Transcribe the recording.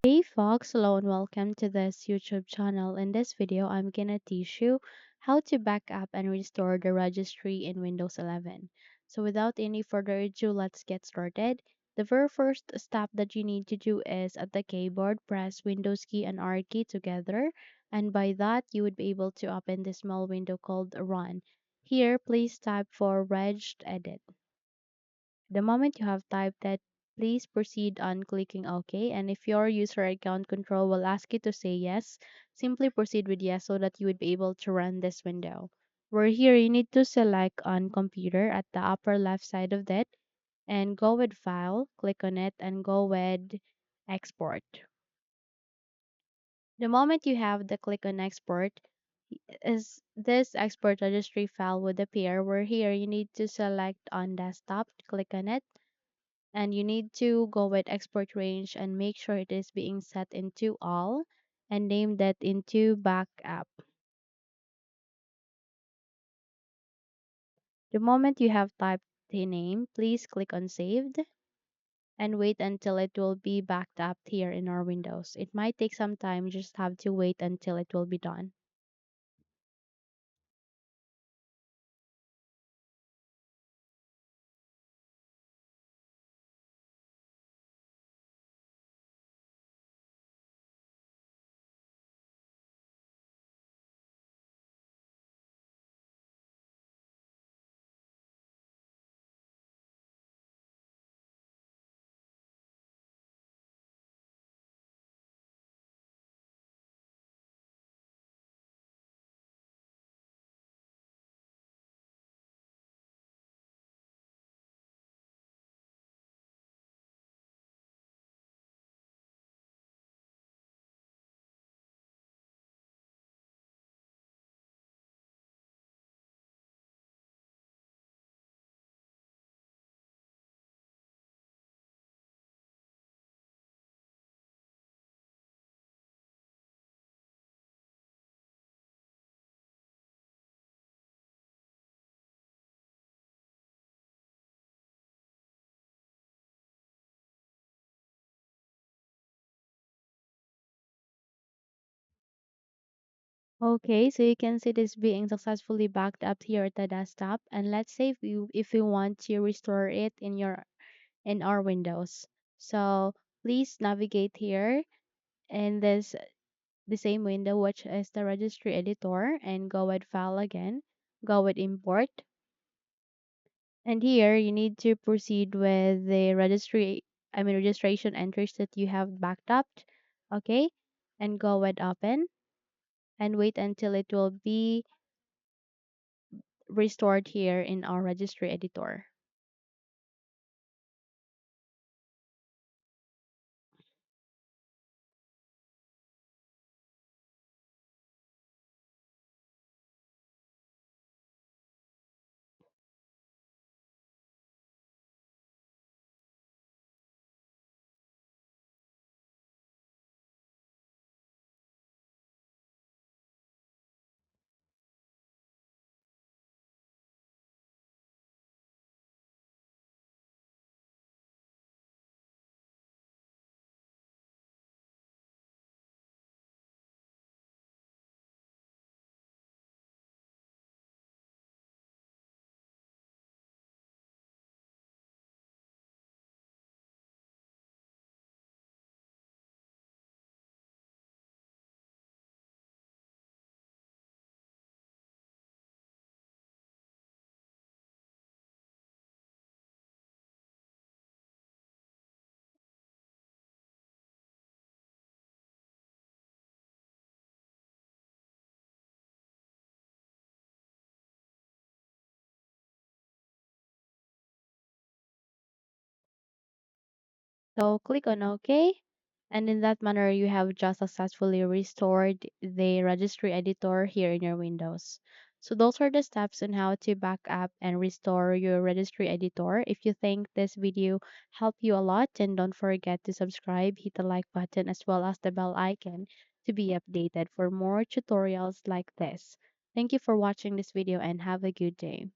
Hey folks, hello and welcome to this YouTube channel. In this video, I'm gonna teach you how to back up and restore the registry in Windows 11. So without any further ado, let's get started. The very first step that you need to do is at the keyboard, press Windows key and R key together. And by that, you would be able to open this small window called Run. Here, please type for Reged Edit. The moment you have typed that, please proceed on clicking OK. And if your user account control will ask you to say yes, simply proceed with yes so that you would be able to run this window. Where here you need to select on computer at the upper left side of that and go with file, click on it and go with export. The moment you have the click on export, is this export registry file would appear where here you need to select on desktop, click on it and you need to go with export range and make sure it is being set into all and name that into backup. The moment you have typed the name, please click on saved and wait until it will be backed up here in our Windows. It might take some time, you just have to wait until it will be done. Okay, so you can see this being successfully backed up here at the desktop. And let's say if you want to restore it in our Windows. So please navigate here in the same window, which is the registry editor, and go with file again, go with import. And here you need to proceed with the registration entries that you have backed up. Okay. And go with open and wait until it will be restored here in our registry editor. So click on OK. And in that manner, you have just successfully restored the registry editor here in your Windows. So those are the steps on how to back up and restore your registry editor. If you think this video helped you a lot, then don't forget to subscribe, hit the like button as well as the bell icon to be updated for more tutorials like this. Thank you for watching this video and have a good day.